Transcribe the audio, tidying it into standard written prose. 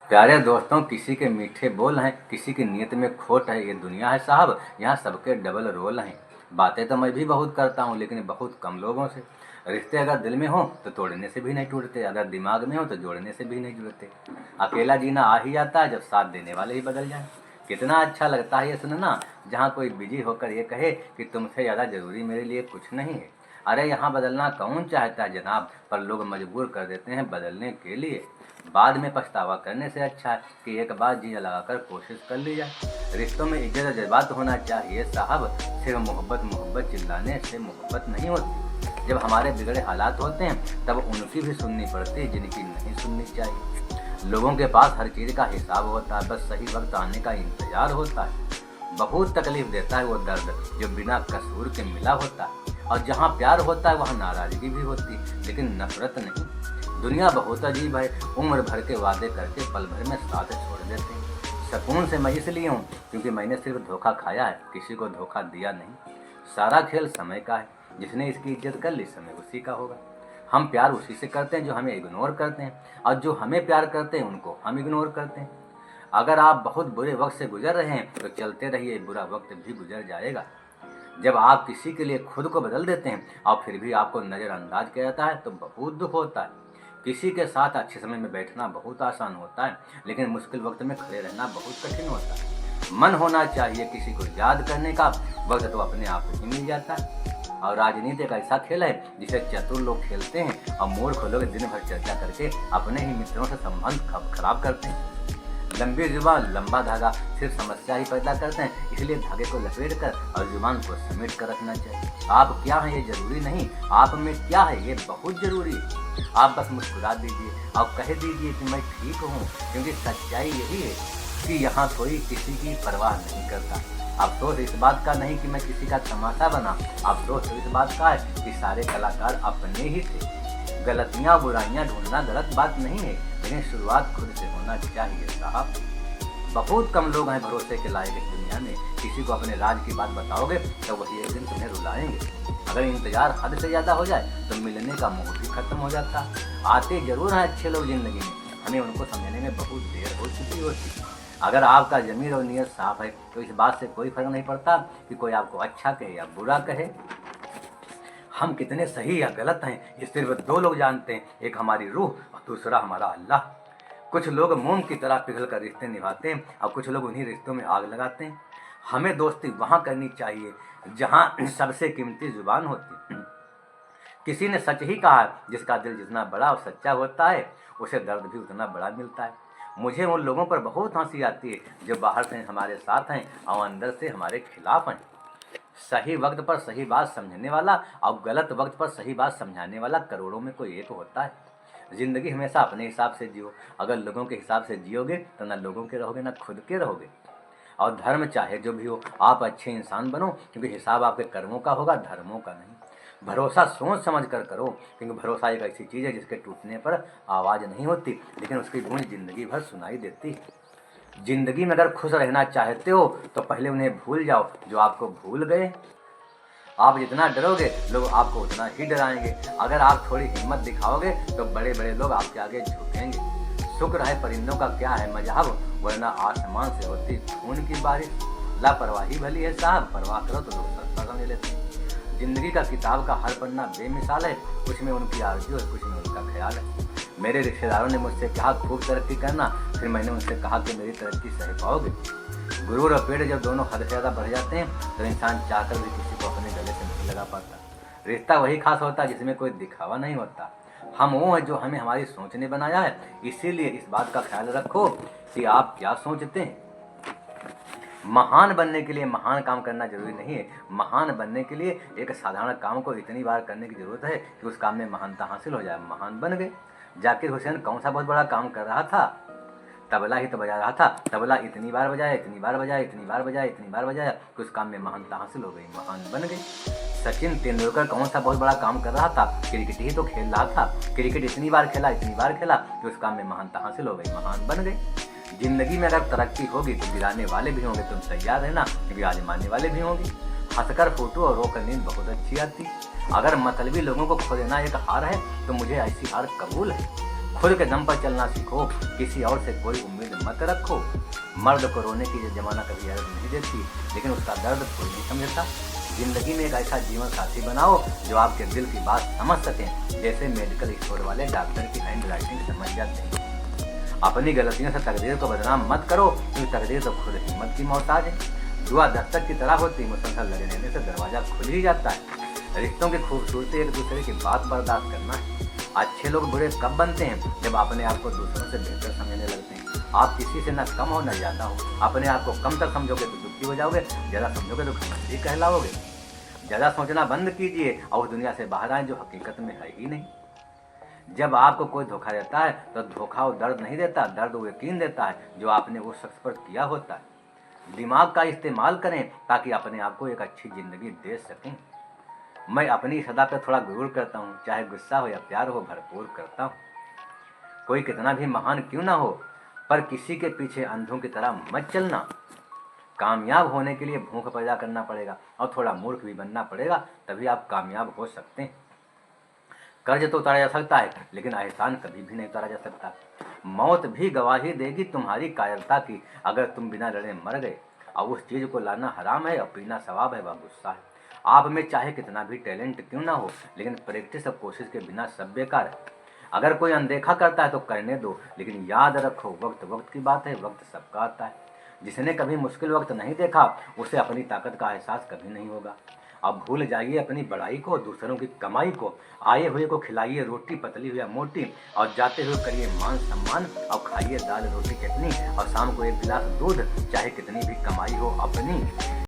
प्यारे दोस्तों, किसी के मीठे बोल हैं, किसी की नीयत में खोट है। ये दुनिया है साहब, यहाँ सबके डबल रोल हैं। बातें तो मैं भी बहुत करता हूँ, लेकिन बहुत कम लोगों से। रिश्ते अगर दिल में हो तो तोड़ने से भी नहीं टूटते, अगर दिमाग में हो तो जोड़ने से भी नहीं जुड़ते। अकेला जीना आ ही जाता है जब साथ देने वाले ही बदल जाएं। कितना अच्छा लगता है ये सुनना, जहाँ कोई बिजी होकर ये कहे कि तुमसे ज़्यादा ज़रूरी मेरे लिए कुछ नहीं है। अरे यहाँ बदलना कौन चाहता है जनाब, पर लोग मजबूर कर देते हैं बदलने के लिए। बाद में पछतावा करने से अच्छा है कि एक बार जी लगाकर कोशिश कर ली जाए। रिश्तों में इज्जत और जज्बात होना चाहिए साहब, सिर्फ मोहब्बत मोहब्बत चिल्लाने से मोहब्बत नहीं होती। जब हमारे बिगड़े हालात होते हैं तब उनकी भी सुननी पड़ती है जिनकी नहीं सुननी चाहिए। लोगों के पास हर चीज़ का हिसाब होता है, बस सही वक्त आने का इंतजार होता है। बहुत तकलीफ देता है वो दर्द जो बिना कसूर के मिला होता है। और जहाँ प्यार होता है वहाँ नाराज़गी भी होती है, लेकिन नफरत नहीं। दुनिया बहुत अजीब है, उम्र भर के वादे करके पल भर में साथ छोड़ देते हैं। सुकून से मैं इसलिए हूँ क्योंकि मैंने सिर्फ धोखा खाया है, किसी को धोखा दिया नहीं। सारा खेल समय का है, जिसने इसकी इज्जत कर ली समय उसी का होगा। हम प्यार उसी से करते हैं जो हमें इग्नोर करते हैं, और जो हमें प्यार करते हैं उनको हम इग्नोर करते हैं। अगर आप बहुत बुरे वक्त से गुजर रहे हैं तो चलते रहिए, बुरा वक्त भी गुजर जाएगा। जब आप किसी के लिए खुद को बदल देते हैं और फिर भी आपको नज़रअंदाज किया जाता है तो बहुत दुख होता है। किसी के साथ अच्छे समय में बैठना बहुत आसान होता है, लेकिन मुश्किल वक्त में खड़े रहना बहुत कठिन होता है। मन होना चाहिए किसी को याद करने का, वक्त तो अपने आप ही मिल जाता है। और राजनीति एक ऐसा खेल है जिसे चतुर लोग खेलते हैं और मूर्ख लोग दिन भर चर्चा करके अपने ही मित्रों से संबंध खराब करते हैं। लंबी जुबान लंबा धागा सिर्फ समस्या ही पैदा करते हैं, इसलिए धागे को लपेट कर और जुबान को समेट कर रखना चाहिए। आप क्या हैं ये जरूरी नहीं, आप में क्या है ये बहुत जरूरी है। आप बस मुस्कुरा दीजिए और कह दीजिए कि मैं ठीक हूँ, क्योंकि सच्चाई यही है कि यहाँ कोई किसी की परवाह नहीं करता। अफसोस इस बात का नहीं कि मैं किसी का तमाशा बना, अफसोस इस बात का है कि सारे कलाकार अपने ही थे। गलतियाँ बुराइयाँ ढूंढना गलत बात नहीं है, लेकिन शुरुआत खुद से होना चाहिए साहब। बहुत कम लोग हैं भरोसे के लायक इस दुनिया में। किसी को अपने राज की बात बताओगे तो वही एक दिन तुम्हें रुलाएंगे। अगर इंतजार हद से ज़्यादा हो जाए तो मिलने का मोह भी खत्म हो जाता है। आते जरूर हैं अच्छे लोग ज़िंदगी में, हमें उनको समझने में बहुत देर हो चुकी होती है। अगर आपका ज़मीर और नीयत साफ है तो इस बात से कोई फर्क नहीं पड़ता कि कोई आपको अच्छा कहे या बुरा कहे। हम कितने सही या गलत हैं ये सिर्फ दो लोग जानते हैं, एक हमारी रूह और दूसरा हमारा अल्लाह। कुछ लोग मोम की तरह पिघल कर रिश्ते निभाते हैं और कुछ लोग उन्हीं रिश्तों में आग लगाते हैं। हमें दोस्ती वहाँ करनी चाहिए जहाँ सबसे कीमती जुबान होती है। किसी ने सच ही कहा, जिसका दिल जितना बड़ा और सच्चा होता है उसे दर्द भी उतना बड़ा मिलता है। मुझे उन लोगों पर बहुत हंसी आती है जो बाहर से हमारे साथ हैं और अंदर से हमारे खिलाफ हैं। सही वक्त पर सही बात समझने वाला और गलत वक्त पर सही बात समझाने वाला करोड़ों में कोई एक होता है। जिंदगी हमेशा अपने हिसाब से जियो। अगर लोगों के हिसाब से जियोगे तो ना लोगों के रहोगे ना खुद के रहोगे। और धर्म चाहे जो भी हो, आप अच्छे इंसान बनो, क्योंकि हिसाब आपके कर्मों का होगा, धर्मों का नहीं। भरोसा सोच समझ कर करो, क्योंकि भरोसा एक ऐसी चीज़ है जिसके टूटने पर आवाज़ नहीं होती, लेकिन उसकी गूंज जिंदगी भर सुनाई देती है। जिंदगी में अगर खुश रहना चाहते हो तो पहले उन्हें भूल जाओ जो आपको भूल गए। आप जितना डरोगे लोग आपको उतना ही डराएंगे। अगर आप थोड़ी हिम्मत दिखाओगे तो बड़े बड़े लोग आपके आगे झुकेंगे। शुक्र है परिंदों का क्या है मजहब, वरना आसमान से होती खून की बारिश। लापरवाही भली है साहब, परवाह करो तो लोग सस्ता समझ लेते हैं। जिंदगी का किताब का हर पन्ना बेमिसाल है, कुछ में उनकी आरज़ू है, कुछ में उनका ख्याल है। मेरे रिश्तेदारों ने मुझसे कहा खूब तरक्की करना, फिर मैंने उनसे कहा कि मेरी तरक्की सह पाओगे। गुरूर और पेड़ जब दोनों हद से ज़्यादा बढ़ जाते हैं तो इंसान चाहकर भी किसी को अपने गले से नहीं लगा पाता। रिश्ता वही खास होता है जिसमें कोई दिखावा नहीं होता। हम वो हैं जो हमें हमारी सोच ने बनाया है, इसीलिए इस बात का ख्याल रखो कि आप क्या सोचते हैं। महान बनने के लिए महान काम करना जरूरी नहीं है। महान बनने के लिए एक साधारण काम को इतनी बार करने की जरूरत है कि उस काम में महानता हासिल हो जाए। महान बन गए। जाकिर हुसैन कौन सा बहुत बड़ा काम कर रहा था, तबला ही तो बजा रहा था। तबला इतनी बार बजाया, इतनी बार बजाया, इतनी बार बजाया, इतनी बार बजाया कि उस काम में महानता हासिल हो गई, महान बन गई। सचिन तेंदुलकर कौन सा बहुत बड़ा काम कर रहा था, क्रिकेट ही तो खेल रहा था। क्रिकेट इतनी बार खेला, इतनी बार खेला कि उस काम में महानता हासिल हो गई, महान बन गई। जिंदगी में अगर तरक्की होगी तो गिराने वाले भी होंगे, तुम तैयार रहना, क्योंकि आजमाने वाले भी होंगे। हंसकर फोटो और रोकर नींद बहुत अच्छी आती। अगर मतलबी लोगों को खो देना एक हार है तो मुझे ऐसी हार कबूल है। खुद के दम पर चलना सीखो, किसी और से कोई उम्मीद मत रखो। मर्द को रोने की जमाना कभी अर्थ नहीं देती, लेकिन उसका दर्द कोई नहीं समझता। जिंदगी में एक ऐसा जीवन साथी बनाओ जो आपके दिल की बात समझ सकें, जैसे मेडिकल स्टोर वाले डॉक्टर की हैंड राइटिंग समझ जाते हैं। अपनी गलतियों से तकदीर को बदनाम मत करो, क्योंकि तकदीर तो खुद हिम्मत की मोहताज है। दुआ दस्तक की तरह होती, मुसलसल लगे रहने से दरवाजा खुल ही जाता है। रिश्तों की खूबसूरती एक दूसरे की बात बर्दाश्त करना है। अच्छे लोग बुरे कब बनते हैं? जब अपने आप को दूसरों से बेहतर समझने लगते हैं। आप किसी से न कम हो न ज़्यादा हो। अपने आप को कम तक समझोगे तो दुखी हो जाओगे, ज़्यादा समझोगे तो घमंडी कहलाओगे। ज़्यादा सोचना बंद कीजिए और उस दुनिया से बाहर आए जो हकीकत में है ही नहीं। जब आपको कोई धोखा देता है तो धोखा वो दर्द नहीं देता, दर्द वो यकीन देता है जो आपने उस शख्स पर किया होता है। दिमाग का इस्तेमाल करें ताकि अपने आप को एक अच्छी ज़िंदगी दे सकें। मैं अपनी सदा पर थोड़ा गुरूर करता हूँ, चाहे गुस्सा हो या प्यार हो, भरपूर करता हूँ। कोई कितना भी महान क्यों ना हो, पर किसी के पीछे अंधों की तरह मत चलना। कामयाब होने के लिए भूख पैदा करना पड़ेगा और थोड़ा मूर्ख भी बनना पड़ेगा, तभी आप कामयाब हो सकते हैं। कर्ज तो उतारा जा सकता है, लेकिन एहसान कभी भी नहीं उतारा जा सकता। मौत भी गवाही देगी तुम्हारी कायरता की, अगर तुम बिना लड़े मर गए। और उस चीज़ को लाना हराम है और पीना सवाब है, वह गुस्सा है। आप में चाहे कितना भी टैलेंट क्यों ना हो, लेकिन प्रैक्टिस और कोशिश के बिना सब बेकार है। अगर कोई अनदेखा करता है तो करने दो, लेकिन याद रखो वक्त वक्त की बात है, वक्त सबका आता है। जिसने कभी मुश्किल वक्त नहीं देखा, उसे अपनी ताकत का एहसास कभी नहीं होगा। अब भूल जाइए अपनी बड़ाई को, दूसरों की कमाई को। आए हुए को खिलाइए रोटी, पतली हुई या मोटी, और जाते हुए करिए मान सम्मान और खाइए दाल रोटी चटनी, और शाम को एक गिलास दूध, चाहे कितनी भी कमाई हो अपनी।